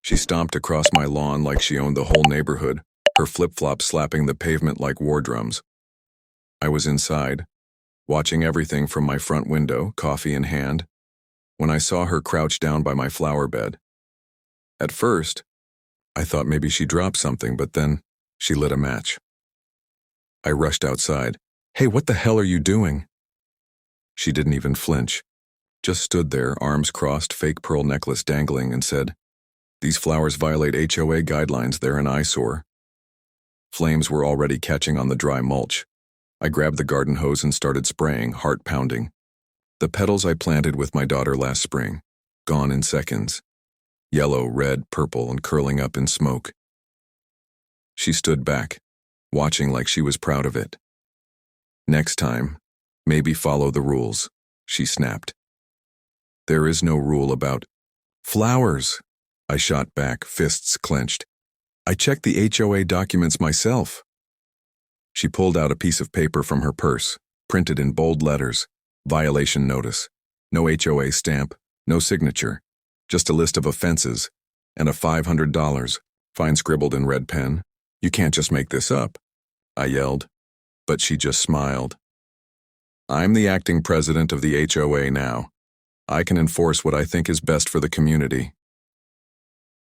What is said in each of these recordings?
She stomped across my lawn like she owned the whole neighborhood, her flip-flops slapping the pavement like war drums. I was inside, watching everything from my front window, coffee in hand, when I saw her crouch down by my flower bed. At first, I thought maybe she dropped something, but then she lit a match. I rushed outside. "Hey, what the hell are you doing?" She didn't even flinch, just stood there, arms crossed, fake pearl necklace dangling, and said, "These flowers violate HOA guidelines, they're an eyesore." Flames were already catching on the dry mulch. I grabbed the garden hose and started spraying, heart pounding. The petals I planted with my daughter last spring, gone in seconds. Yellow, red, purple, and curling up in smoke. She stood back, watching like she was proud of it. "Next time, maybe follow the rules," she snapped. "There is no rule about flowers," I shot back, fists clenched. "I checked the HOA documents myself." She pulled out a piece of paper from her purse, printed in bold letters, "Violation notice. No HOA stamp, no signature, just a list of offenses, and a $500 fine scribbled in red pen. You can't just make this up," I yelled, but she just smiled. "I'm the acting president of the HOA now. I can enforce what I think is best for the community."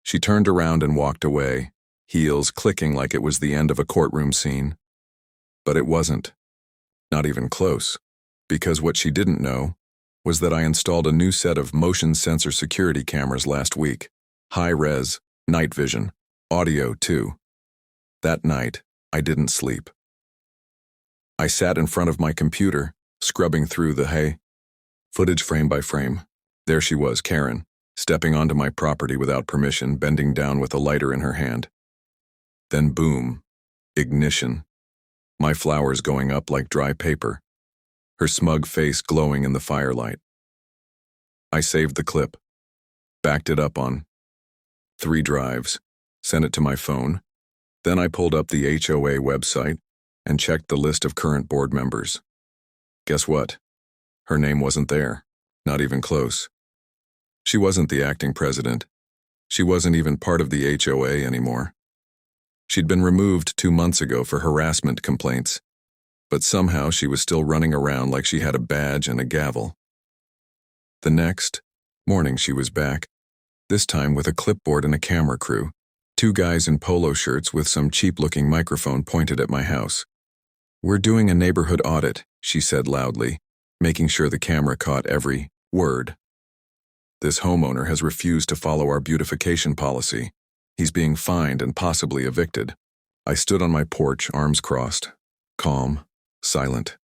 She turned around and walked away, heels clicking like it was the end of a courtroom scene. But it wasn't. Not even close. Because what she didn't know was that I installed a new set of motion sensor security cameras last week. High-res, night vision, audio too. That night, I didn't sleep. I sat in front of my computer, scrubbing through the footage frame by frame. There she was, Karen, stepping onto my property without permission, bending down with a lighter in her hand. Then boom, ignition. My flowers going up like dry paper, her smug face glowing in the firelight. I saved the clip, backed it up on 3 drives, sent it to my phone. Then I pulled up the HOA website and checked the list of current board members. Guess what? Her name wasn't there, not even close. She wasn't the acting president. She wasn't even part of the HOA anymore. She'd been removed 2 months ago for harassment complaints, but somehow she was still running around like she had a badge and a gavel. The next morning she was back, this time with a clipboard and a camera crew, 2 guys in polo shirts with some cheap-looking microphone pointed at my house. "We're doing a neighborhood audit," she said loudly, making sure the camera caught every word. "This homeowner has refused to follow our beautification policy. He's being fined and possibly evicted." I stood on my porch, arms crossed, calm, silent.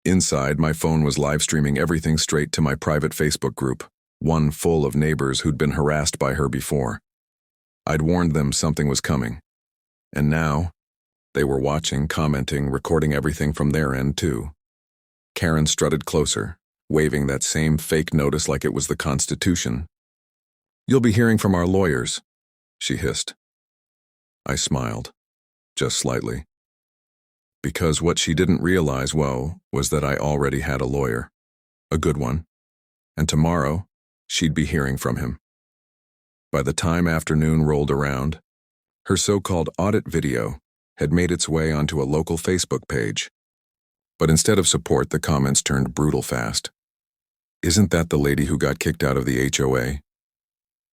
Inside, my phone was live-streaming everything straight to my private Facebook group, one full of neighbors who'd been harassed by her before. I'd warned them something was coming. And now, they were watching, commenting, recording everything from their end, too. Karen strutted closer, waving that same fake notice like it was the Constitution. "You'll be hearing from our lawyers," she hissed. I smiled, just slightly. Because what she didn't realize, was that I already had a lawyer. A good one. And tomorrow, she'd be hearing from him. By the time afternoon rolled around, her so-called audit video had made its way onto a local Facebook page. But instead of support, the comments turned brutal fast. "Isn't that the lady who got kicked out of the HOA?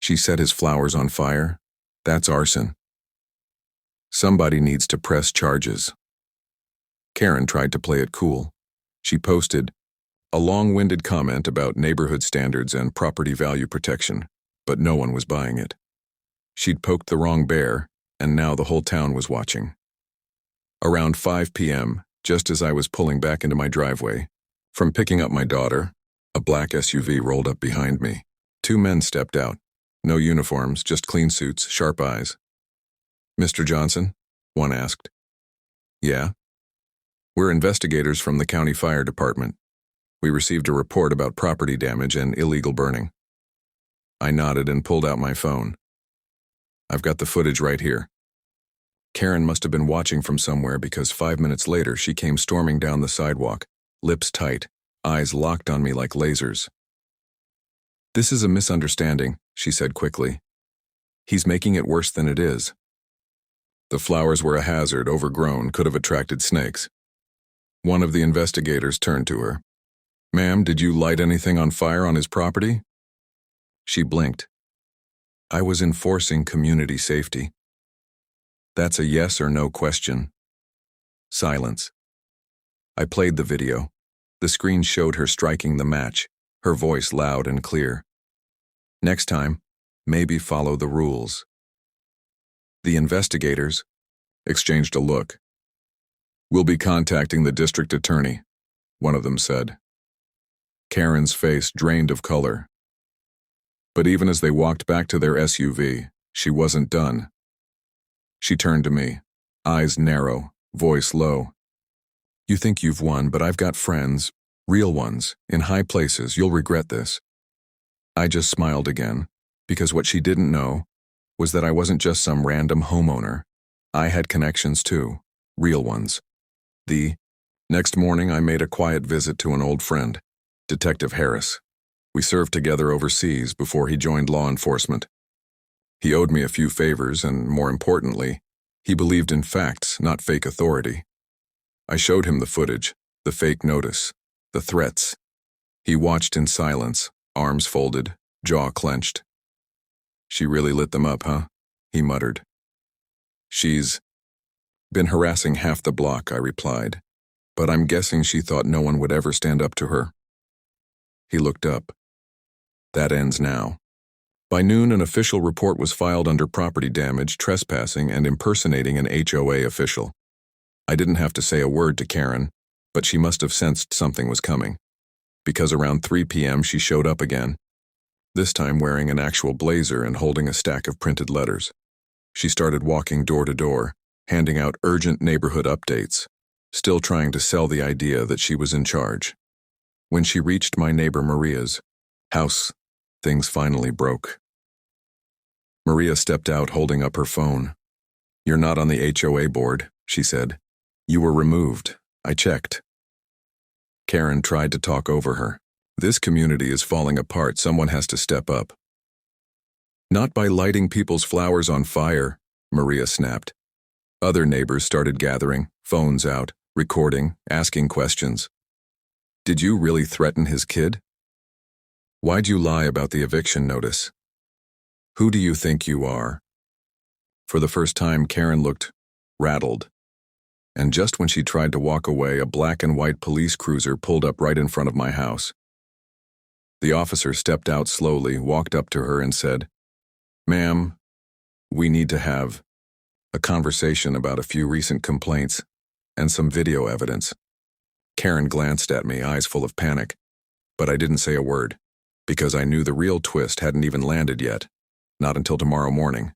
She set his flowers on fire? That's arson. Somebody needs to press charges." Karen tried to play it cool. She posted a long-winded comment about neighborhood standards and property value protection, but no one was buying it. She'd poked the wrong bear, and now the whole town was watching. Around 5 p.m., just as I was pulling back into my driveway, from picking up my daughter, a black SUV rolled up behind me. 2 men stepped out. No uniforms, just clean suits, sharp eyes. "Mr. Johnson?" one asked. "Yeah." "We're investigators from the county fire department. We received a report about property damage and illegal burning." I nodded and pulled out my phone. "I've got the footage right here." Karen must have been watching from somewhere because 5 minutes later she came storming down the sidewalk, lips tight, eyes locked on me like lasers. "This is a misunderstanding," she said quickly. He's making it worse than it is. The flowers were a hazard, overgrown, could have attracted snakes. One of the investigators turned to her. "Ma'am, did you light anything on fire on his property?" She blinked. "I was enforcing community safety." "That's a yes or no question." Silence. I played the video. The screen showed her striking the match, her voice loud and clear. "Next time, maybe follow the rules." The investigators exchanged a look. "We'll be contacting the district attorney," one of them said. Karen's face drained of color. But even as they walked back to their SUV, she wasn't done. She turned to me, eyes narrow, voice low. "You think you've won, but I've got friends, real ones, in high places. You'll regret this." I just smiled again, because what she didn't know was that I wasn't just some random homeowner. I had connections too, real ones. The next morning, I made a quiet visit to an old friend, Detective Harris. We served together overseas before he joined law enforcement. He owed me a few favors, and more importantly, he believed in facts, not fake authority. I showed him the footage, the fake notice, the threats. He watched in silence, arms folded, jaw clenched. "She really lit them up, huh?" he muttered. "She's been harassing half the block," I replied, "but I'm guessing she thought no one would ever stand up to her." He looked up. "That ends now." By noon, an official report was filed under property damage, trespassing, and impersonating an HOA official. I didn't have to say a word to Karen, but she must have sensed something was coming, because around 3 p.m. she showed up again, this time wearing an actual blazer and holding a stack of printed letters. She started walking door to door, handing out urgent neighborhood updates, still trying to sell the idea that she was in charge. When she reached my neighbor Maria's house, things finally broke. Maria stepped out holding up her phone. "You're not on the HOA board," she said. "You were removed. I checked." Karen tried to talk over her. "This community is falling apart. Someone has to step up." "Not by lighting people's flowers on fire," Maria snapped. Other neighbors started gathering, phones out, recording, asking questions. "Did you really threaten his kid? Why'd you lie about the eviction notice? Who do you think you are?" For the first time, Karen looked rattled. And just when she tried to walk away, a black and white police cruiser pulled up right in front of my house. The officer stepped out slowly, walked up to her and said, "Ma'am, we need to have a conversation about a few recent complaints and some video evidence." Karen glanced at me, eyes full of panic, but I didn't say a word, because I knew the real twist hadn't even landed yet, not until tomorrow morning.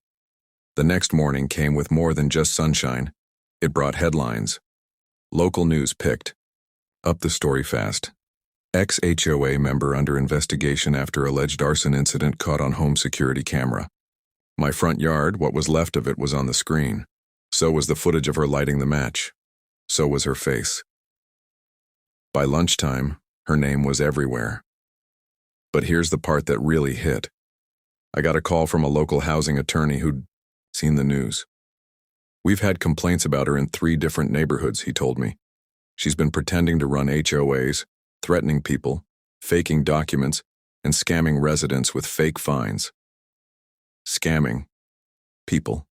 The next morning came with more than just sunshine. It brought headlines. Local news picked up the story fast. Ex-HOA member under investigation after alleged arson incident caught on home security camera. My front yard, what was left of it, was on the screen. So was the footage of her lighting the match. So was her face. By lunchtime, her name was everywhere. But here's the part that really hit. I got a call from a local housing attorney who'd seen the news. "We've had complaints about her in 3 different neighborhoods," he told me. "She's been pretending to run HOAs, threatening people, faking documents, and scamming residents with fake fines." Scamming people.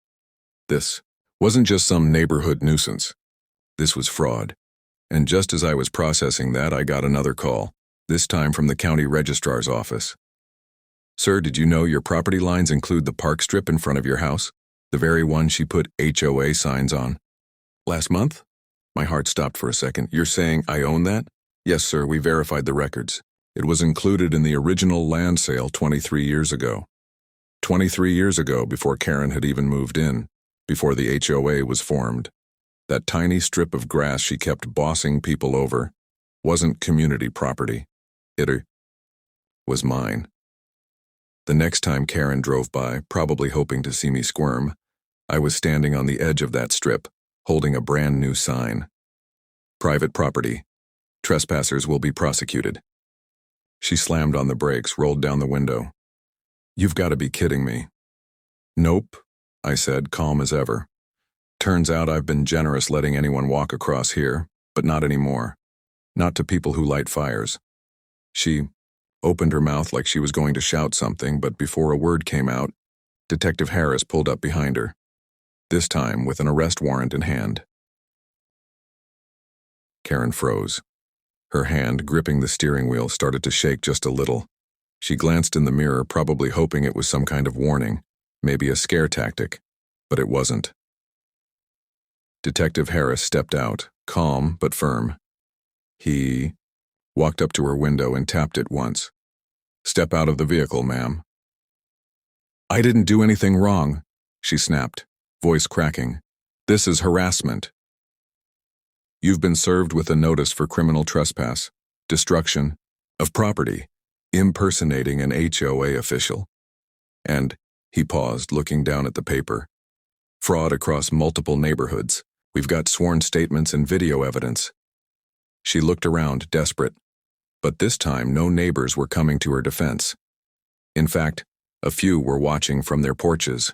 This wasn't just some neighborhood nuisance. This was fraud. And just as I was processing that, I got another call, this time from the county registrar's office. "Sir, did you know your property lines include the park strip in front of your house? The very one she put HOA signs on." "Last month?" My heart stopped for a second. "You're saying I own that?" "Yes, sir, we verified the records. It was included in the original land sale 23 years ago. 23 years ago, before Karen had even moved in, before the HOA was formed. That tiny strip of grass she kept bossing people over wasn't community property. It was mine." The next time Karen drove by, probably hoping to see me squirm, I was standing on the edge of that strip, holding a brand new sign. "Private property. Trespassers will be prosecuted." She slammed on the brakes, rolled down the window. "You've got to be kidding me." Nope, I said, calm as ever. Turns out I've been generous letting anyone walk across here, but not anymore. Not to people who light fires. She opened her mouth like she was going to shout something, but before a word came out, Detective Harris pulled up behind her, this time with an arrest warrant in hand. Karen froze. Her hand, gripping the steering wheel, started to shake just a little. She glanced in the mirror, probably hoping it was some kind of warning, maybe a scare tactic, but it wasn't. Detective Harris stepped out, calm but firm. He walked up to her window and tapped it once. "Step out of the vehicle, ma'am." "I didn't do anything wrong," she snapped, voice cracking. "This is harassment." "You've been served with a notice for criminal trespass, destruction of property, impersonating an HOA official, and," he paused, looking down at the paper, "fraud across multiple neighborhoods. We've got sworn statements and video evidence." She looked around, desperate, but this time no neighbors were coming to her defense. In fact, a few were watching from their porches,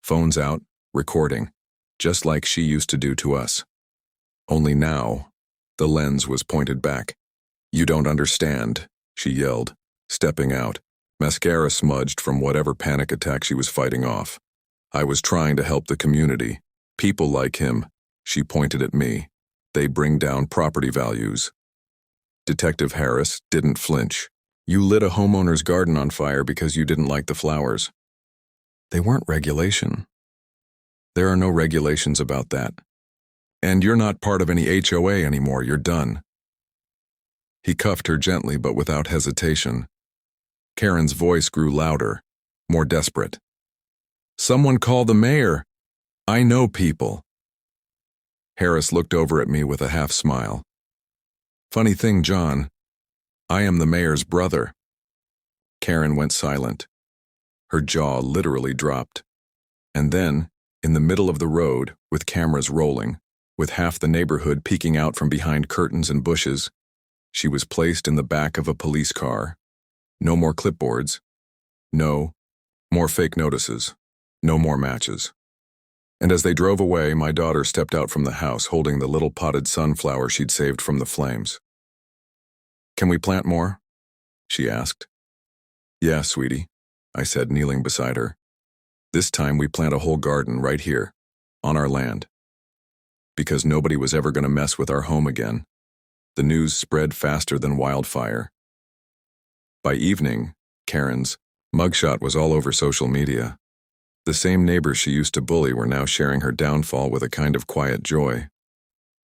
phones out, recording, just like she used to do to us. Only now, the lens was pointed back. "You don't understand," she yelled, stepping out, mascara smudged from whatever panic attack she was fighting off. "I was trying to help the community. People like him," she pointed at me. "They bring down property values." Detective Harris didn't flinch. "You lit a homeowner's garden on fire because you didn't like the flowers. They weren't regulation. There are no regulations about that. And you're not part of any HOA anymore, you're done." He cuffed her gently but without hesitation. Karen's voice grew louder, more desperate. "Someone call the mayor. I know people." Harris looked over at me with a half smile. "Funny thing, John, I am the mayor's brother." Karen went silent. Her jaw literally dropped. And then, in the middle of the road, with cameras rolling, with half the neighborhood peeking out from behind curtains and bushes, she was placed in the back of a police car. No more clipboards. No more fake notices. No more matches. And as they drove away, my daughter stepped out from the house holding the little potted sunflower she'd saved from the flames. "Can we plant more?" she asked. "Yeah, sweetie," I said, kneeling beside her. "This time we plant a whole garden right here, on our land. Because nobody was ever going to mess with our home again." The news spread faster than wildfire. By evening, Karen's mugshot was all over social media. The same neighbors she used to bully were now sharing her downfall with a kind of quiet joy.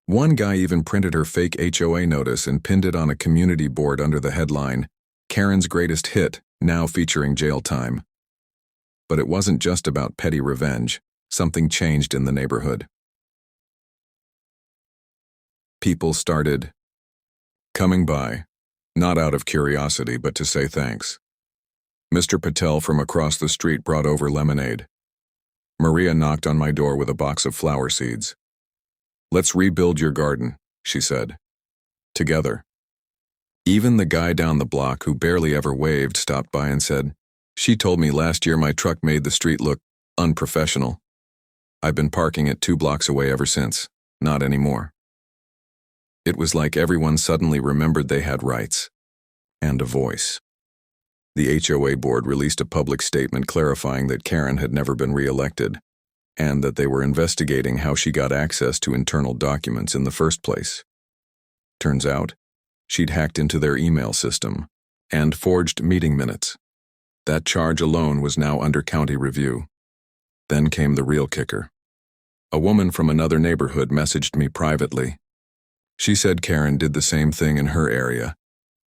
One guy even printed her fake HOA notice and pinned it on a community board under the headline, "Karen's Greatest Hit, now featuring jail time." But it wasn't just about petty revenge. Something changed in the neighborhood. People started coming by, not out of curiosity, but to say thanks. Mr. Patel from across the street brought over lemonade. Maria knocked on my door with a box of flower seeds. "Let's rebuild your garden," she said. Together. Even the guy down the block who barely ever waved stopped by and said, "She told me last year my truck made the street look unprofessional. I've been parking it 2 blocks away ever since. Not anymore." It was like everyone suddenly remembered they had rights. And a voice. The HOA board released a public statement clarifying that Karen had never been re-elected, and that they were investigating how she got access to internal documents in the first place. Turns out, she'd hacked into their email system and forged meeting minutes. That charge alone was now under county review. Then came the real kicker. A woman from another neighborhood messaged me privately. She said Karen did the same thing in her area,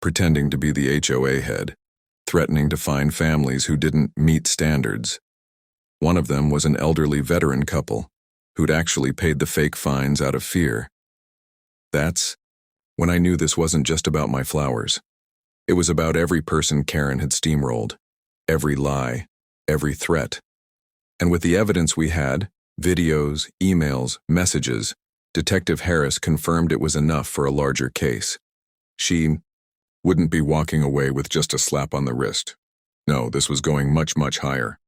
pretending to be the HOA head, threatening to fine families who didn't meet standards. One of them was an elderly veteran couple who'd actually paid the fake fines out of fear. That's when I knew this wasn't just about my flowers. It was about every person Karen had steamrolled, every lie, every threat. And with the evidence we had, videos, emails, messages, Detective Harris confirmed it was enough for a larger case. She wouldn't be walking away with just a slap on the wrist. No, this was going much, much higher.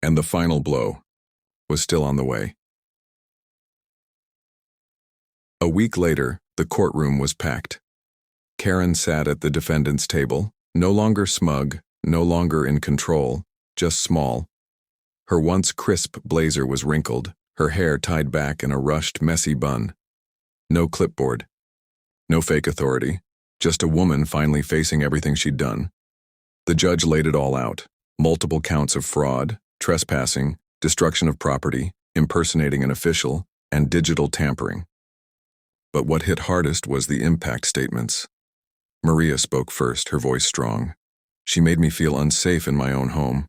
And the final blow was still on the way. A week later, the courtroom was packed. Karen sat at the defendant's table, no longer smug, no longer in control, just small. Her once crisp blazer was wrinkled, her hair tied back in a rushed, messy bun. No clipboard. No fake authority. Just a woman finally facing everything she'd done. The judge laid it all out. Multiple counts of fraud, trespassing, destruction of property, impersonating an official, and digital tampering. But what hit hardest was the impact statements. Maria spoke first, her voice strong. She made me feel unsafe in my own home,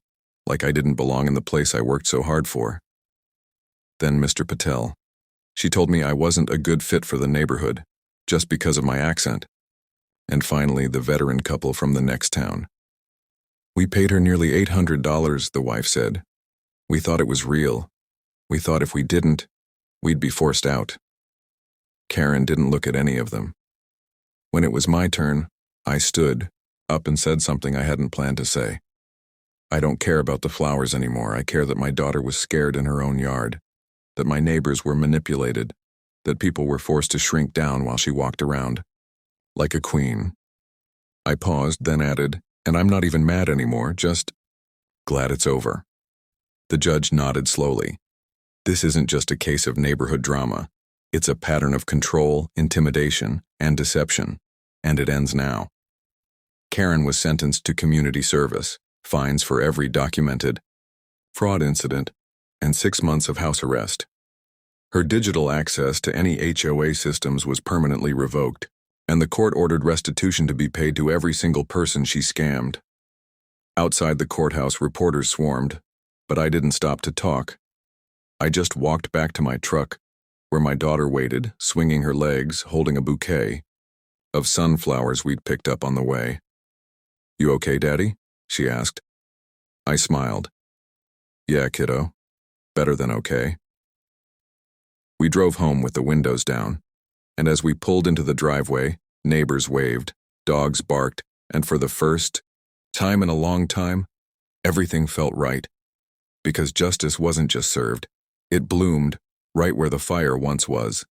like I didn't belong in the place I worked so hard for. Then Mr. Patel. She told me I wasn't a good fit for the neighborhood, just because of my accent. And finally, the veteran couple from the next town. We paid her nearly $800, the wife said. We thought it was real. We thought if we didn't, we'd be forced out. Karen didn't look at any of them. When it was my turn, I stood up and said something I hadn't planned to say. I don't care about the flowers anymore. I care that my daughter was scared in her own yard, that my neighbors were manipulated, that people were forced to shrink down while she walked around. Like a queen. I paused, then added, and I'm not even mad anymore, just glad it's over. The judge nodded slowly. This isn't just a case of neighborhood drama. It's a pattern of control, intimidation, and deception, and it ends now. Karen was sentenced to community service, fines for every documented fraud incident, and 6 months of house arrest. Her digital access to any HOA systems was permanently revoked, and the court ordered restitution to be paid to every single person she scammed. Outside the courthouse, reporters swarmed, but I didn't stop to talk. I just walked back to my truck, where my daughter waited, swinging her legs, holding a bouquet of sunflowers we'd picked up on the way. You okay, Daddy? She asked. I smiled. Yeah, kiddo. Better than okay. We drove home with the windows down, and as we pulled into the driveway, neighbors waved, dogs barked, and for the first time in a long time, everything felt right. Because justice wasn't just served, it bloomed right where the fire once was.